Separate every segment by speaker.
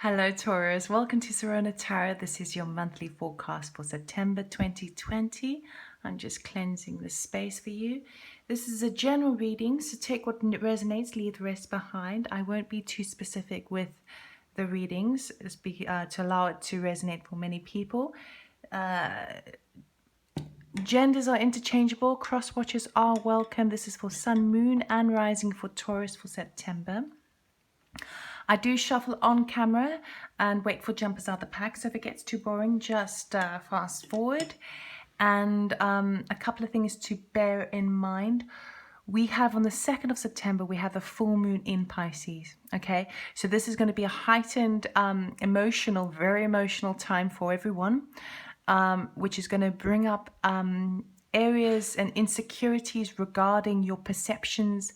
Speaker 1: Hello Taurus, welcome to Serona Tarot. This is your monthly forecast for September 2020. I'm just cleansing the space for you. This is a general reading, so take what resonates, leave the rest behind. I won't be too specific with the readings to allow it to resonate for many people. Genders are interchangeable, cross watchers are welcome. This is for Sun, Moon and Rising for Taurus for September. I do shuffle on camera and wait for jumpers out the pack, so if it gets too boring, just fast forward. And a couple of things to bear in mind. We have on the 2nd of September, we have a full moon in Pisces, okay? So this is going to be a heightened, very emotional time for everyone, which is going to bring up areas and insecurities regarding your perceptions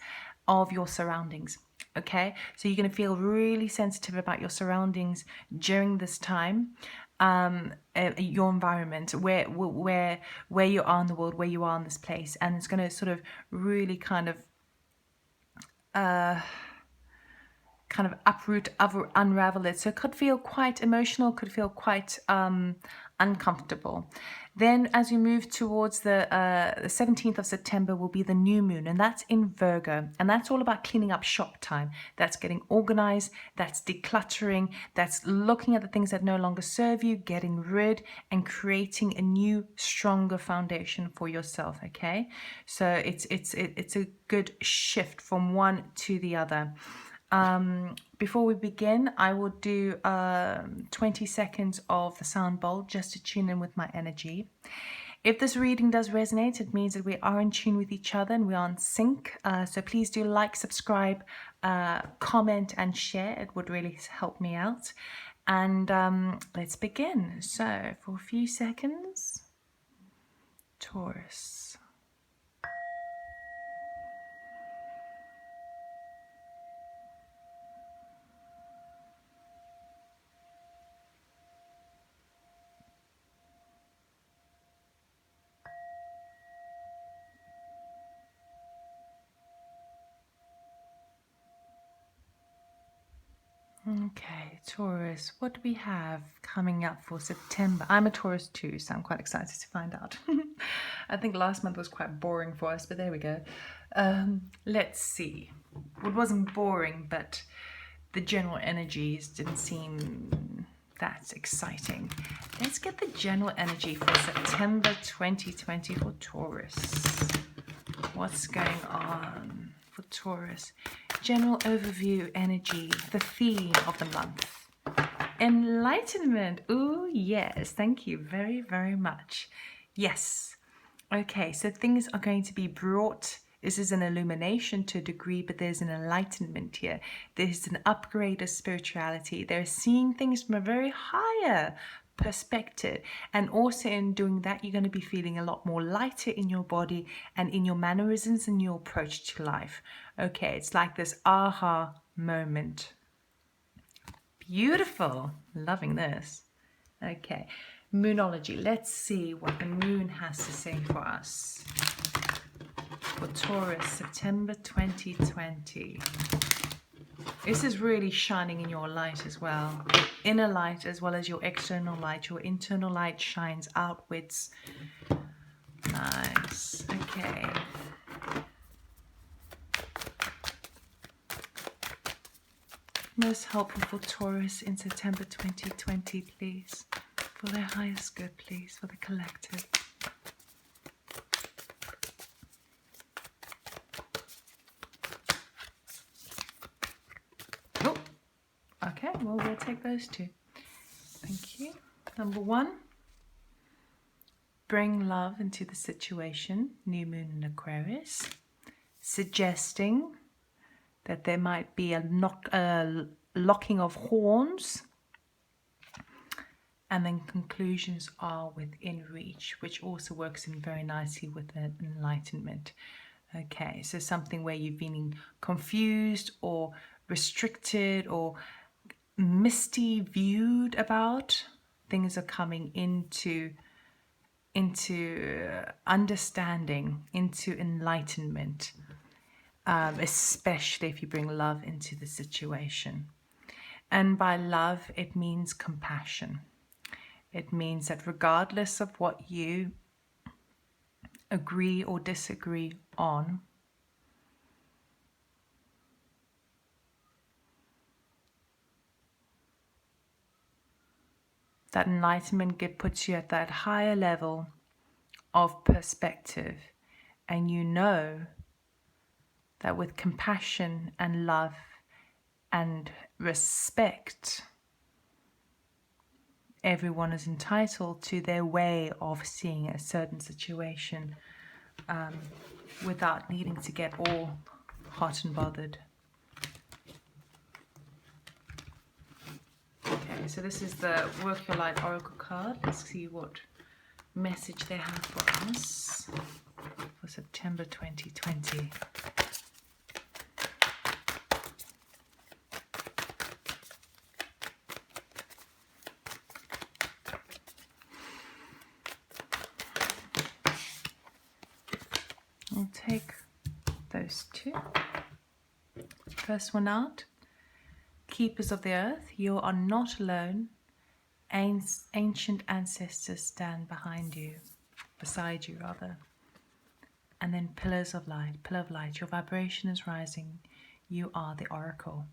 Speaker 1: of your surroundings. Okay, so you're going to feel really sensitive about your surroundings during this time, your environment, where you are in the world, where you are in this place, and it's going to sort of really kind of uproot, unravel it. So it could feel quite emotional, could feel quite uncomfortable. Then as we move towards the 17th of September will be the new moon, and that's in Virgo, and that's all about cleaning up shop time. That's getting organized, that's decluttering, that's looking at the things that no longer serve you, getting rid and creating a new, stronger foundation for yourself. Okay, so it's a good shift from one to the other. Before we begin, I will do 20 seconds of the sound bowl just to tune in with my energy. If this reading does resonate, it means that we are in tune with each other and we are in sync. So please do like, subscribe, comment and share. It would really help me out. And let's begin. So for a few seconds, Taurus. Okay, Taurus, what do we have coming up for September? I'm a Taurus too, so I'm quite excited to find out. I think last month was quite boring for us, but there we go. Let's see. It wasn't boring, but the general energies didn't seem that exciting. Let's get the general energy for September 2020 for Taurus. What's going on for Taurus? General overview energy, the theme of the month. Enlightenment. Ooh, yes. Thank you very, very much. Yes. Okay, so things are going to be brought. This is an illumination to a degree, but there's an enlightenment here. There's an upgrade of spirituality. They're seeing things from a very higher perspective, and also in doing that you're going to be feeling a lot more lighter in your body and in your mannerisms and your approach to life. Okay, it's like this aha moment. Beautiful. Loving this. Okay, moonology. Let's see what the moon has to say for us for Taurus, September 2020. This is really shining in your light as well. Inner light as well as your external light. Your internal light shines outwards. Nice. Okay. Most helpful for Taurus in September 2020, please. For their highest good, please. For the collective. Okay, well, we'll take those two. Thank you. Number 1, bring love into the situation. New moon in Aquarius. Suggesting that there might be a locking of horns. And then conclusions are within reach, which also works in very nicely with enlightenment. Okay, so something where you've been confused or restricted or misty viewed about, things are coming into understanding, into enlightenment, especially if you bring love into the situation. And by love, it means compassion. It means that regardless of what you agree or disagree on, that enlightenment puts you at that higher level of perspective, and you know that with compassion and love and respect, everyone is entitled to their way of seeing a certain situation, without needing to get all hot and bothered. Okay, so this is the Work Your Light Oracle card. Let's see what message they have for us for September 2020. I'll take those two. First one out. Keepers of the earth, you are not alone. Ancient ancestors stand behind you, beside you rather. And then pillars of light, pillar of light, your vibration is rising. You are the oracle.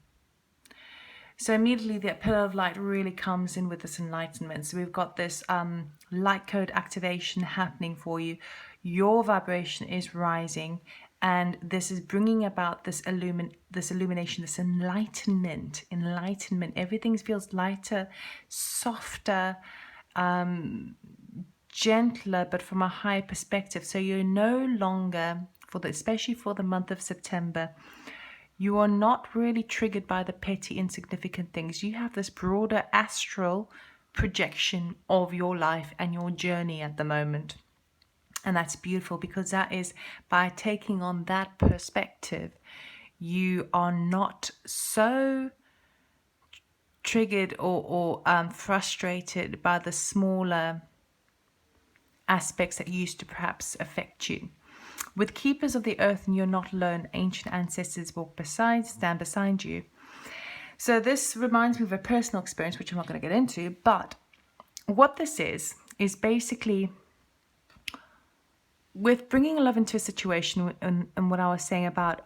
Speaker 1: So immediately the pillar of light really comes in with this enlightenment. So we've got this light code activation happening for you. Your vibration is rising, and this is bringing about this illumination, this enlightenment. Everything feels lighter, softer, gentler, but from a high perspective. So you're no longer, especially for the month of September, you are not really triggered by the petty, insignificant things. You have this broader astral projection of your life and your journey at the moment. And that's beautiful, because that is, by taking on that perspective, you are not so triggered or frustrated by the smaller aspects that used to perhaps affect you. With keepers of the earth, and you're not alone, ancient ancestors stand beside you. So this reminds me of a personal experience, which I'm not going to get into, but what this is basically, with bringing love into a situation, and what I was saying about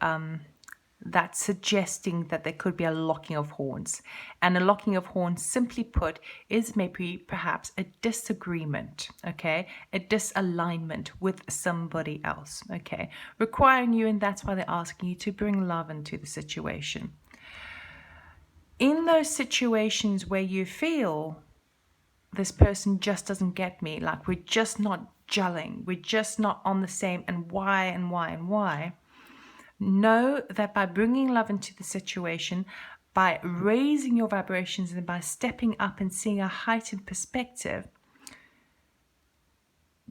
Speaker 1: that suggesting that there could be a locking of horns. And a locking of horns, simply put, is maybe perhaps a disagreement, okay? A disalignment with somebody else, okay? Requiring you, and that's why they're asking you to bring love into the situation. In those situations where you feel this person just doesn't get me, like we're just not gelling, we're just not on the same, and why, know that by bringing love into the situation, by raising your vibrations, and by stepping up and seeing a heightened perspective,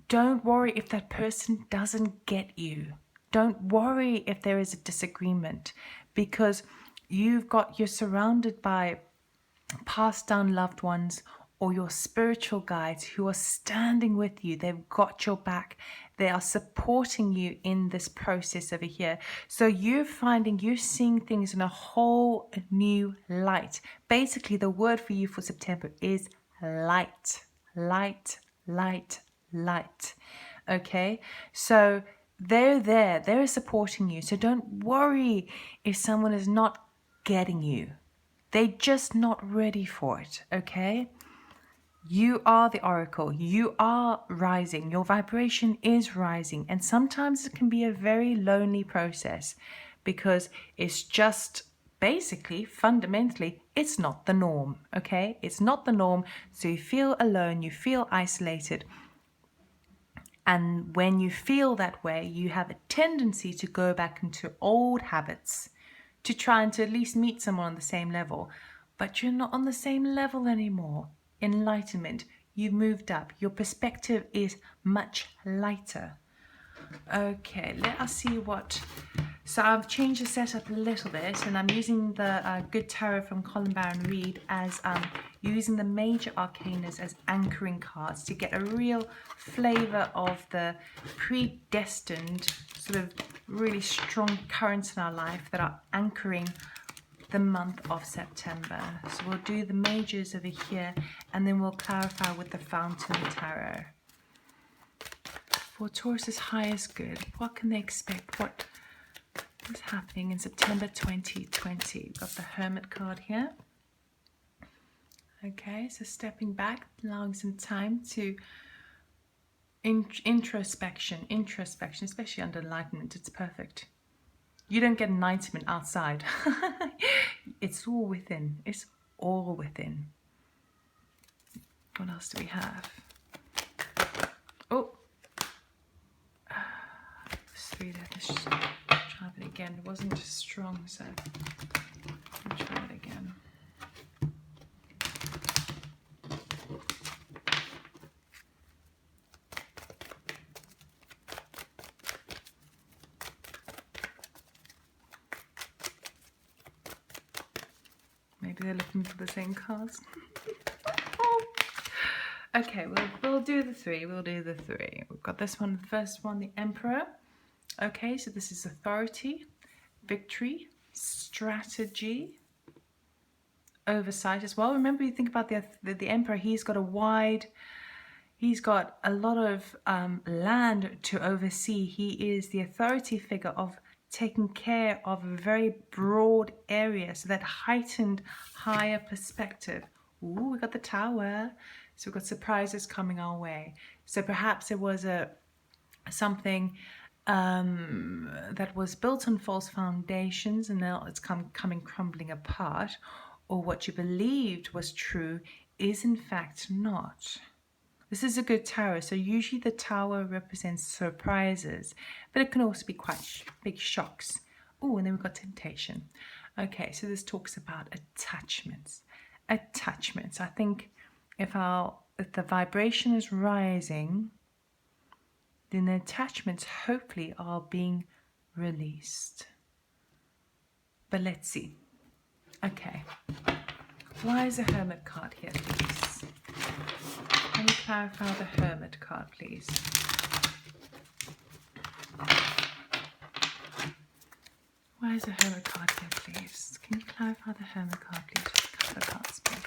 Speaker 1: don't worry if that person doesn't get you. Don't worry if there is a disagreement, because you're surrounded by passed down loved ones or your spiritual guides who are standing with you. They've got your back. They are supporting you in this process over here. So you're seeing things in a whole new light. Basically, the word for you for September is light, light, light, light. Okay? So they're there. They're supporting you. So don't worry if someone is not getting you. They're just not ready for it, okay? You are the oracle. You are rising. Your vibration is rising. And sometimes it can be a very lonely process, because it's just basically, fundamentally, it's not the norm, okay? It's not the norm. So you feel alone, you feel isolated. And when you feel that way, you have a tendency to go back into old habits, to try and to at least meet someone on the same level. But you're not on the same level anymore. Enlightenment, you've moved up. Your perspective is much lighter. Okay, let us see what... So I've changed the setup a little bit, and I'm using the Good Tarot from Colin Baron Reid as using the major arcanas as anchoring cards to get a real flavour of the predestined sort of really strong currents in our life that are anchoring the month of September. So we'll do the majors over here, and then we'll clarify with the Fountain Tarot. For Taurus's highest good, what can they expect? What is happening in September 2020? We've got the Hermit card here. Okay, so stepping back, allowing some time to introspection, especially under enlightenment. It's perfect. You don't get enlightenment outside. It's all within. It's all within. What else do we have? Oh, there's 3 there. Let's just try it again. It wasn't as strong, so I'll try it again. Maybe they're looking for the same cards. Okay, we'll do the 3. We'll do the 3. We've got this one, the first one, the Emperor. Okay, so this is authority, victory, strategy, oversight as well. Remember, you think about the Emperor. He's got a lot of land to oversee. He is the authority figure of taking care of a very broad area, so that heightened higher perspective. Ooh, we got the Tower, so we've got surprises coming our way. So perhaps it was something that was built on false foundations, and now it's coming crumbling apart, or what you believed was true is in fact not. This is a good Tower. So usually the Tower represents surprises, but it can also be quite big shocks. Oh, and then we've got Temptation. Okay, so this talks about attachments. Attachments. I think if the vibration is rising, then the attachments hopefully are being released. But let's see. Okay. Why is the Hermit card here, please? Can you clarify the Hermit card, please? Why is the Hermit card here, please? Can you clarify the Hermit card, please? Just a couple of cards, please.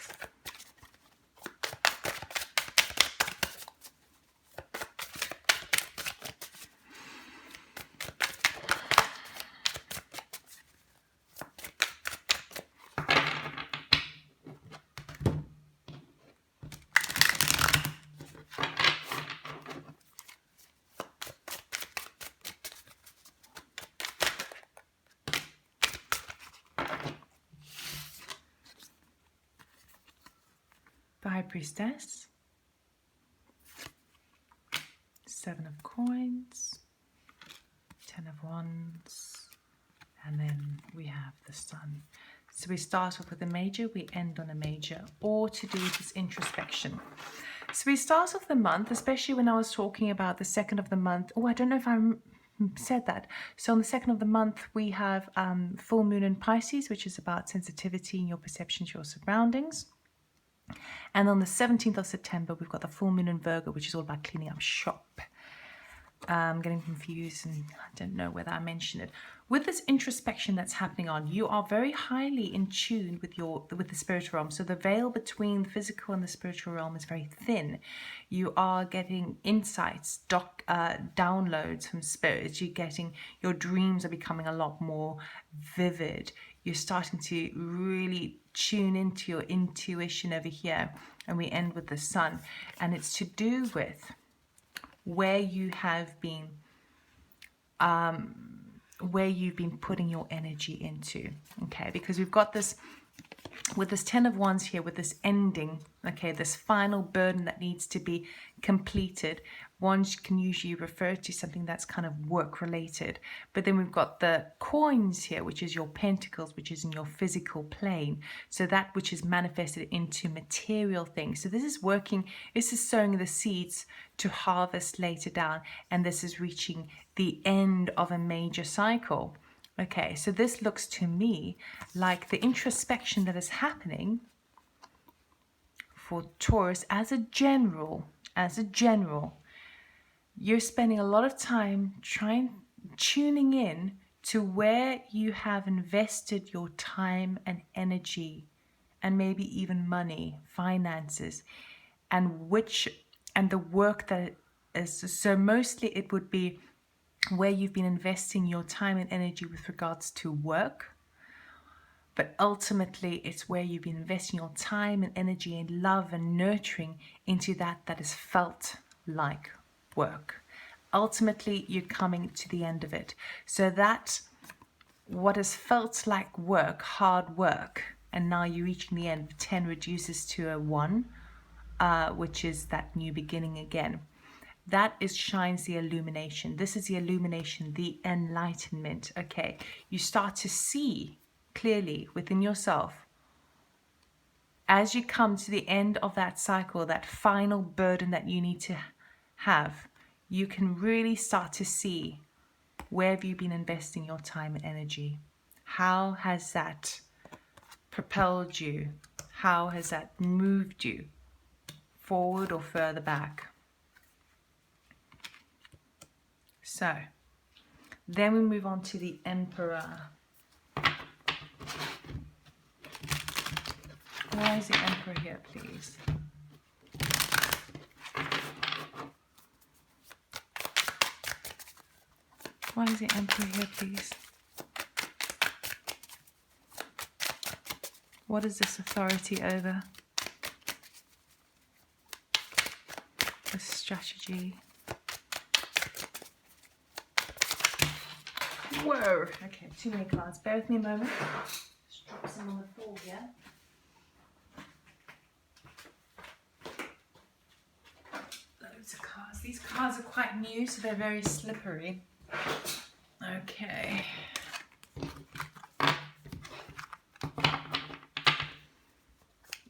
Speaker 1: High Priestess, 7 of Coins, 10 of Wands, and then we have the Sun. So we start off with a major, we end on a major, or to do with this introspection. So we start off the month, especially when I was talking about the 2nd of the month. Oh, I don't know if I said that. So on the 2nd of the month, we have full moon in Pisces, which is about sensitivity in your perception to your surroundings. And on the 17th of September, we've got the full moon in Virgo, which is all about cleaning up shop. I'm getting confused and I don't know whether I mentioned it. With this introspection that's happening on, you are very highly in tune with the spiritual realm. So the veil between the physical and the spiritual realm is very thin. You are getting insights, downloads from spirits. Your dreams are becoming a lot more vivid. You're starting to really tune into your intuition over here. And we end with the Sun. And it's to do with where you have been, where you've been putting your energy into, okay? Because we've got this, with this 10 of Wands here, with this ending, okay, this final burden that needs to be completed. Wands can usually refer to something that's kind of work related. But then we've got the coins here, which is your pentacles, which is in your physical plane. So that which is manifested into material things. So this is sowing the seeds to harvest later down. And this is reaching the end of a major cycle. Okay, so this looks to me like the introspection that is happening for Taurus as a general, you're spending a lot of time tuning in to where you have invested your time and energy and maybe even money, finances, and the work that is. So mostly it would be where you've been investing your time and energy with regards to work, but ultimately it's where you've been investing your time and energy and love and nurturing into that is felt like work. Ultimately, you're coming to the end of it. So that what has felt like work, hard work, and now you're reaching the end, 10 reduces to a 1, which is that new beginning again. That shines the illumination. This is the illumination, the enlightenment. Okay, you start to see clearly within yourself as you come to the end of that cycle, that final burden that you need to have. You can really start to see, where have you been investing your time and energy? How has that propelled you? How has that moved you forward or further back? So then we move on to the Emperor. Why is the Emperor here, please? Why is the Emperor here, please? What is this authority over? The strategy. Whoa! Okay, too many cards. Bear with me a moment. Just drop some on the floor here. Loads of cards. These cards are quite new, so they're very slippery. Okay.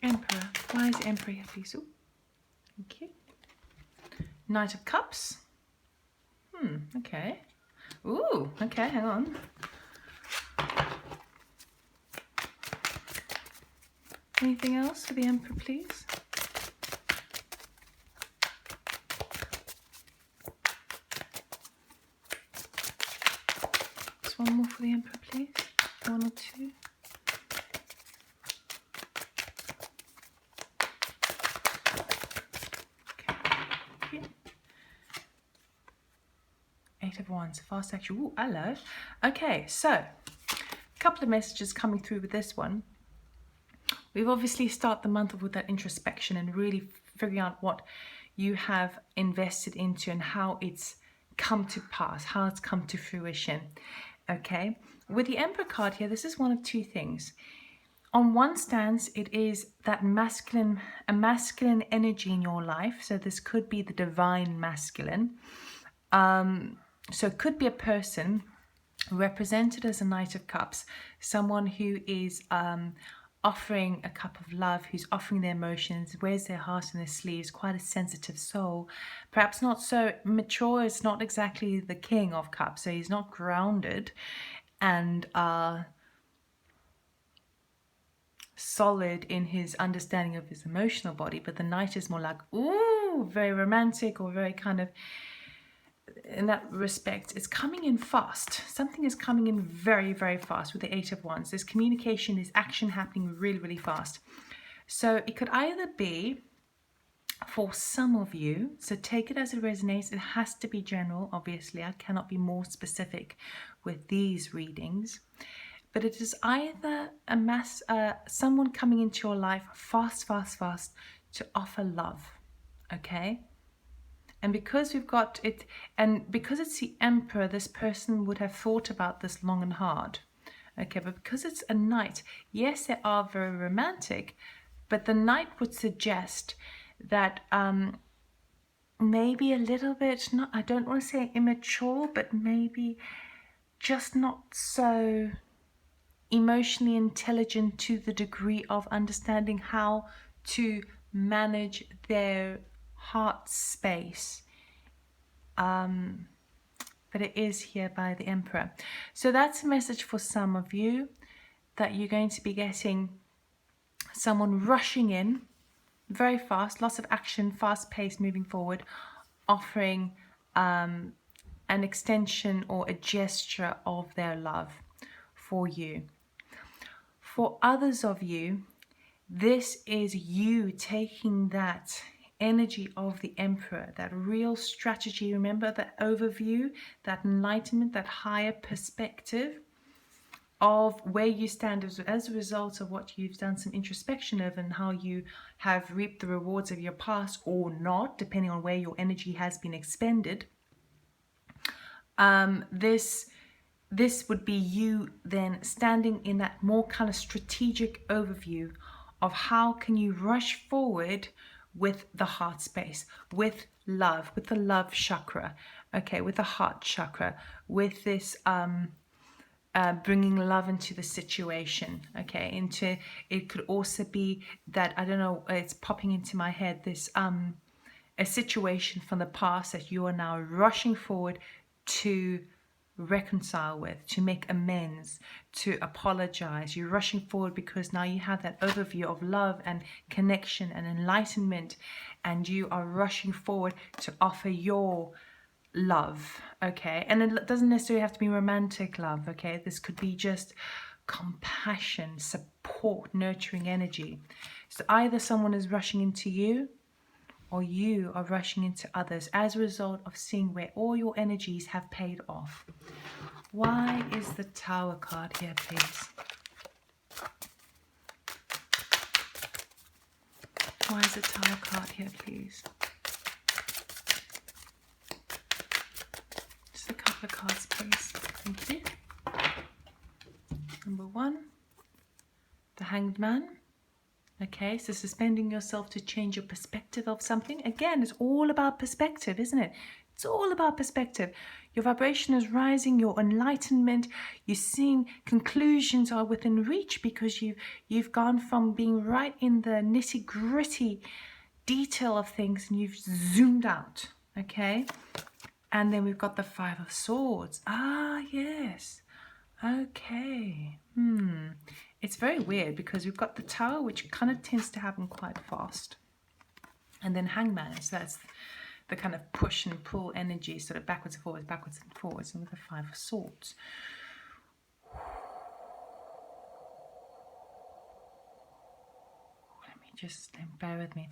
Speaker 1: Emperor. Why is the Emperor here, please? Ooh. Thank you. Knight of Cups. Okay. Ooh, okay, hang on. Anything else for the Emperor, please? Just one more for the Emperor, please. 1 or 2. Okay. 8 of Wands, fast action. Ooh, hello. Okay, so a couple of messages coming through with this one. We've obviously started the month with that introspection and really figuring out what you have invested into and how it's come to pass, how it's come to fruition. Okay, with the Emperor card here, this is one of two things. On one stance, it is that a masculine energy in your life. So this could be the divine masculine. So it could be a person represented as a Knight of Cups, someone who is offering a cup of love, who's offering their emotions, wears their heart in their sleeves, quite a sensitive soul, perhaps not so mature, it's not exactly the King of Cups, so he's not grounded and solid in his understanding of his emotional body, but the Knight is more like, ooh, very romantic or very kind of, in that respect, it's coming in fast. Something is coming in very, very fast with the 8 of Wands. There's communication, there's action happening really, really fast. So it could either be for some of you, so take it as it resonates. It has to be general, obviously. I cannot be more specific with these readings. But it is either someone coming into your life fast to offer love, okay? And because we've got it, and because it's the Emperor, this person would have thought about this long and hard. Okay, but because it's a Knight, yes, they are very romantic, but the Knight would suggest that maybe a little bit, not, I don't want to say immature, but maybe just not so emotionally intelligent to the degree of understanding how to manage their heart space, but it is here by the Emperor. So that's a message for some of you, that you're going to be getting someone rushing in very fast, lots of action, fast pace moving forward, offering an extension or a gesture of their love for you. For others of you, this is you taking that energy of the Emperor, that real strategy. Remember that overview, that enlightenment, that higher perspective of where you stand as a result of what you've done some introspection of, and how you have reaped the rewards of your past or not, depending on where your energy has been expended. This would be you then standing in that more kind of strategic overview of how can you rush forward with the heart space, with love, with the love chakra, okay, with the heart chakra, with this bringing love into the situation, okay, into, it could also be that, I don't know, it's popping into my head, this a situation from the past that you are now rushing forward to reconcile with, to make amends, to apologize. You're rushing forward because now you have that overview of love and connection and enlightenment, and you are rushing forward to offer your love, okay? And it doesn't necessarily have to be romantic love, okay? This could be just compassion, support, nurturing energy. So either someone is rushing into you, or you are rushing into others as a result of seeing where all your energies have paid off. Why is the Tower card here, please? Why is the Tower card here, please? Just a couple of cards, please. Thank you. Number 1, the Hanged Man. Okay, so suspending yourself to change your perspective of something. Again, it's all about perspective, isn't it? It's all about perspective. Your vibration is rising, your enlightenment, you're seeing conclusions are within reach because you've gone from being right in the nitty-gritty detail of things and you've zoomed out, okay? And then we've got the 5 of Swords. Ah, yes. Okay. It's very weird because we've got the Tower, which kind of tends to happen quite fast. And then Hangman, so that's the kind of push and pull energy, sort of backwards and forwards, and with the 5 of Swords. Let me just, bear with me.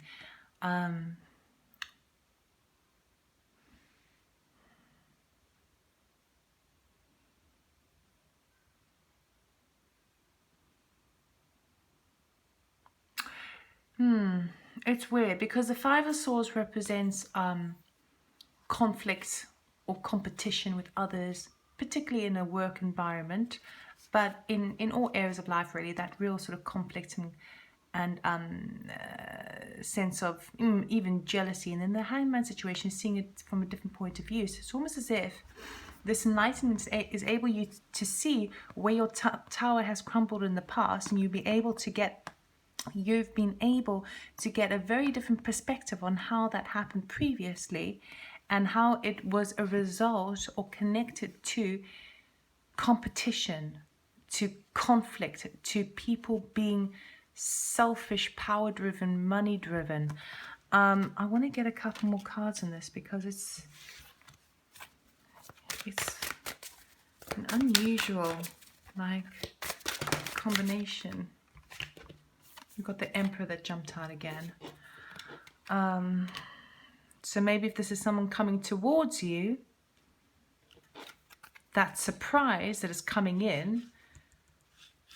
Speaker 1: It's weird because the 5 of Swords represents conflict or competition with others, particularly in a work environment, but in all areas of life, really, that real sort of conflict and sense of even jealousy. And then the Hangman situation is seeing it from a different point of view. So it's almost as if this enlightenment is able you to see where your tower has crumbled in the past, and you've been able to get a very different perspective on how that happened previously and how it was a result or connected to competition, to conflict, to people being selfish, power-driven, money-driven. I want to get a couple more cards on this because it's an unusual combination. We've got the Emperor that jumped out again. So maybe if this is someone coming towards you, that surprise that is coming in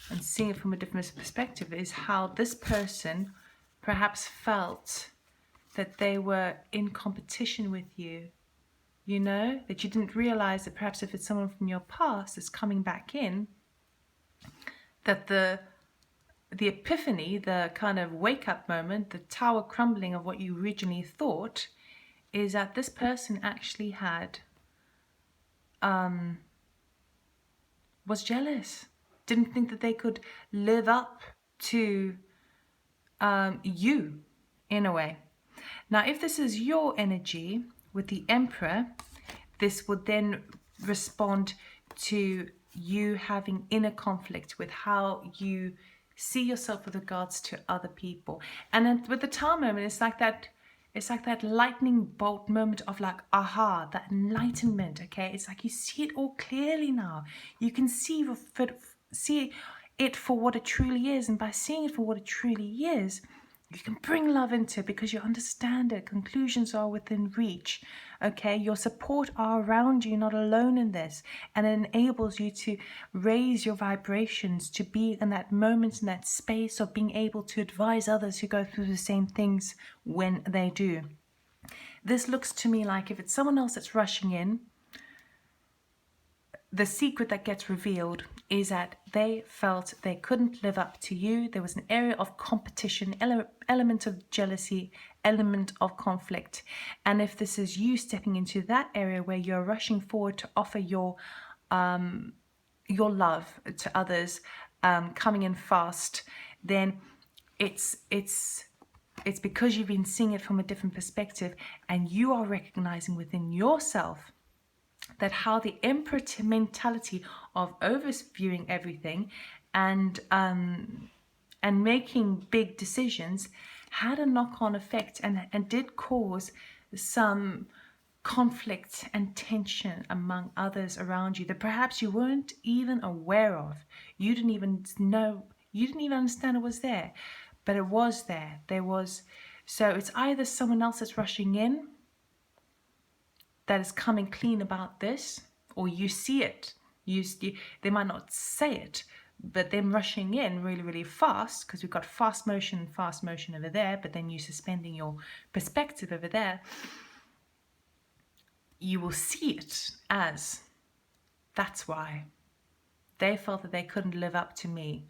Speaker 1: and seeing it from a different perspective is how this person perhaps felt that they were in competition with you. You know, that you didn't realize that perhaps if it's someone from your past that's coming back in, that the epiphany, the kind of wake-up moment, the tower crumbling of what you originally thought, is that this person actually was jealous, didn't think that they could live up to you in a way. Now, if this is your energy with the Emperor, this would then respond to you having inner conflict with how you see yourself with regards to other people. And then with the Tower moment, it's like that It's like that lightning bolt moment of like, aha, that enlightenment, okay? It's like you see it all clearly now. You can see it for what it truly is. And by seeing it for what it truly is, you can bring love into it because you understand it. Conclusions are within reach, okay? Your support are around you, not alone in this. And it enables you to raise your vibrations, to be in that moment, in that space of being able to advise others who go through the same things when they do. This looks to me like if it's someone else that's rushing in, the secret that gets revealed is that they felt they couldn't live up to you. There was an area of competition, element of jealousy, element of conflict. And if this is you stepping into that area where you're rushing forward to offer your love to others, coming in fast, then it's because you've been seeing it from a different perspective, and you are recognizing within yourself that how the emperor mentality of overviewing everything and making big decisions had a knock-on effect and did cause some conflict and tension among others around you that perhaps you weren't even aware of. You didn't even know, you didn't even understand it was there, but it was there. There was. So it's either someone else that's rushing in that is coming clean about this, or you see it. They might not say it, but them rushing in really, really fast, because we've got fast motion over there, but then you suspending your perspective over there, you will see it as, that's why. They felt that they couldn't live up to me.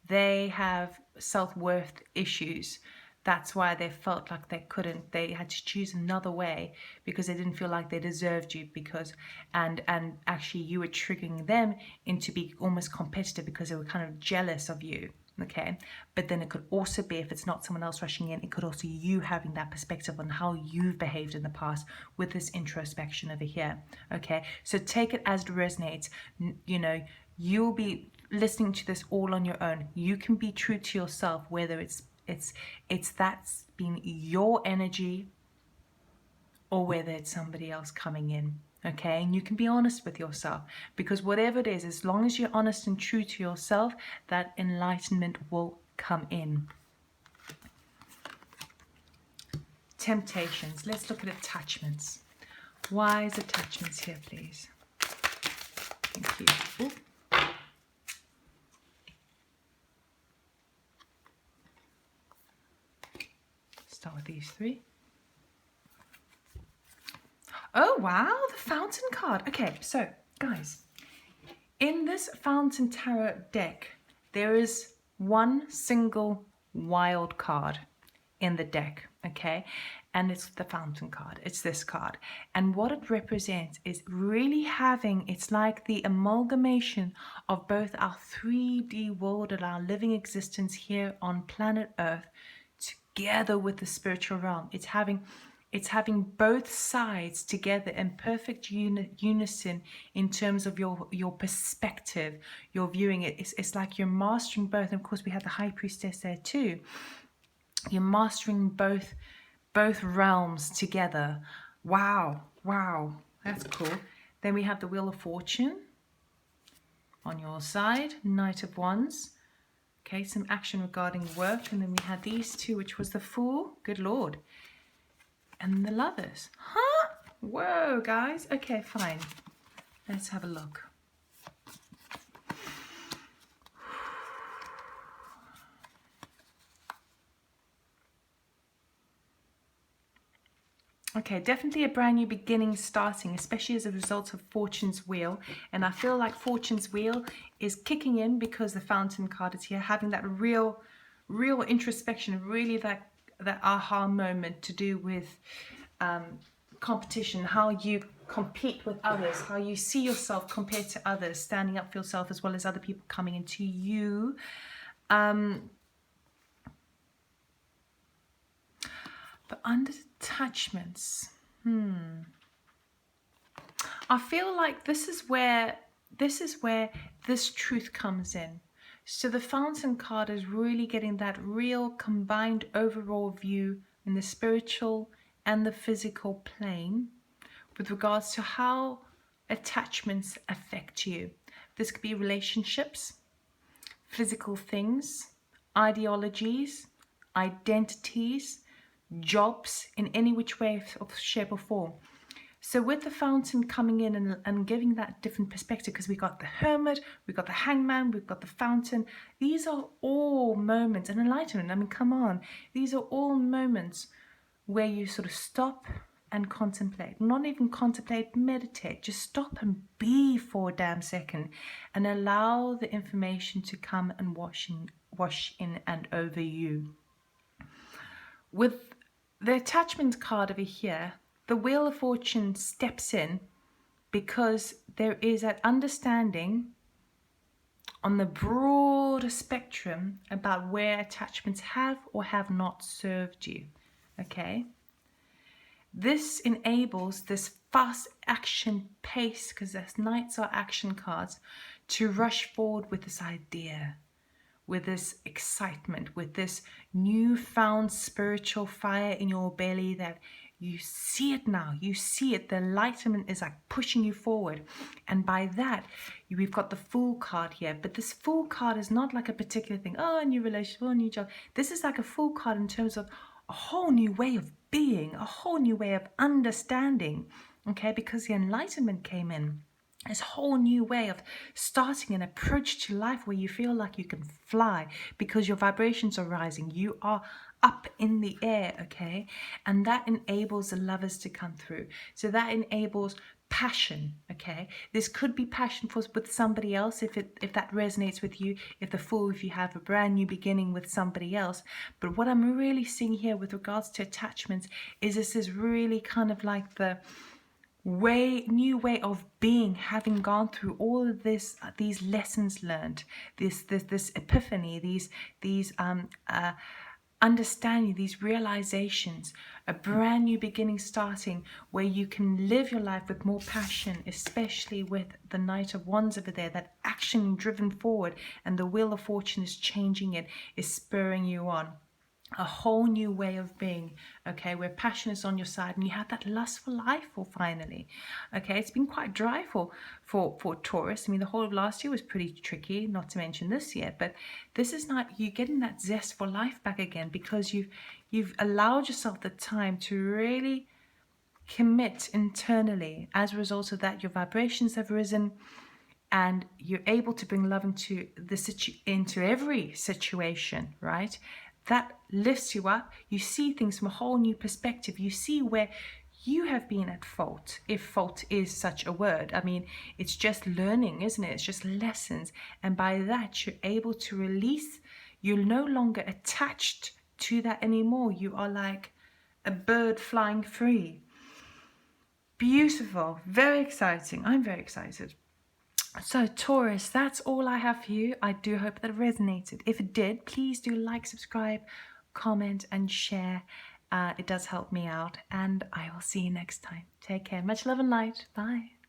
Speaker 1: They have self-worth issues. That's why they felt like they couldn't. They had to choose another way because they didn't feel like they deserved you, because and actually you were triggering them into be almost competitive because they were kind of jealous of you. Okay, but then it could also be, if it's not someone else rushing in, it could also be you having that perspective on how you've behaved in the past with this introspection over here. Okay, so take it as it resonates. You know, you'll be listening to this all on your own. You can be true to yourself, whether it's that's been your energy or whether it's somebody else coming in. Okay, and you can be honest with yourself, because whatever it is, as long as you're honest and true to yourself, that enlightenment will come in. Temptations. Let's look at attachments. Wise attachments here, please. Thank you. Ooh. Start with these three. Oh, wow, the Fountain card. Okay, so, guys, in this Fountain Tarot deck, there is one single wild card in the deck, okay? And it's the Fountain card. It's this card. And what it represents is really having, it's like the amalgamation of both our 3D world and our living existence here on planet Earth together with the spiritual realm. It's having both sides together in perfect unison in terms of your perspective, your viewing it. It's like you're mastering both. And of course, we have the High Priestess there too. You're mastering both realms together. Wow, that's cool. Then we have the Wheel of Fortune on your side, Knight of Wands. Okay, some action regarding work. And then we had these two, which was the Fool. Good Lord. And the Lovers. Huh? Whoa, guys. Okay, fine. Let's have a look. Okay, definitely a brand new beginning starting, especially as a result of Fortune's Wheel. And I feel like Fortune's Wheel is kicking in because the Fountain card is here, having that real introspection, really that aha moment to do with competition, how you compete with others, how you see yourself compared to others, standing up for yourself as well as other people coming into you. But under attachments, I feel like this is where this truth comes in. So the Fountain card is really getting that real combined overall view in the spiritual and the physical plane with regards to how attachments affect you. This could be relationships, physical things, ideologies, identities, jobs in any which way of shape or form. So with the fountain coming in and giving that different perspective, because we got the hermit, we got the hangman, we've got the fountain. These are all moments, and enlightenment, I mean, come on. These are all moments where you sort of stop and contemplate. Not even contemplate, meditate. Just stop and be for a damn second and allow the information to come and wash in and over you. With the attachment card over here, the Wheel of Fortune steps in because there is that understanding on the broader spectrum about where attachments have or have not served you. Okay? This enables this fast action pace, because as knights are action cards, to rush forward with this idea, with this excitement, with this newfound spiritual fire in your belly that you see it now. You see it. The enlightenment is like pushing you forward. And by that, we've got the Fool card here. But this Fool card is not like a particular thing. Oh, a new relationship, oh, a new job. This is like a Fool card in terms of a whole new way of being, a whole new way of understanding. Okay, because the enlightenment came in. This whole new way of starting an approach to life where you feel like you can fly because your vibrations are rising. You are up in the air, okay? And that enables the lovers to come through. So that enables passion, okay? This could be passion with somebody else if that resonates with you. If the Fool, if you have a brand new beginning with somebody else. But what I'm really seeing here with regards to attachments is this is really kind of like the new way of being, having gone through all of this, these lessons learned, this epiphany, these understanding, these realizations, a brand new beginning starting where you can live your life with more passion, especially with the Knight of Wands over there, that action driven forward, and the Wheel of Fortune is changing it, is spurring you on. A whole new way of being, okay, where passion is on your side and you have that lust for life finally. Okay, it's been quite dry for Taurus. I mean, the whole of last year was pretty tricky, not to mention this year, but this is not, you're getting that zest for life back again because you've allowed yourself the time to really commit internally. As a result of that, your vibrations have risen and you're able to bring love into every situation, right? That lifts you up. You see things from a whole new perspective. You see where you have been at fault, if fault is such a word. I mean, it's just learning, isn't it? It's just lessons. And by that, you're able to release. You're no longer attached to that anymore. You are like a bird flying free. Beautiful. Very exciting. I'm very excited. So Taurus, that's all I have for you. I do hope that it resonated. If it did, please do like, subscribe, comment and share. It does help me out, and I will see you next time. Take care. Much love and light. Bye.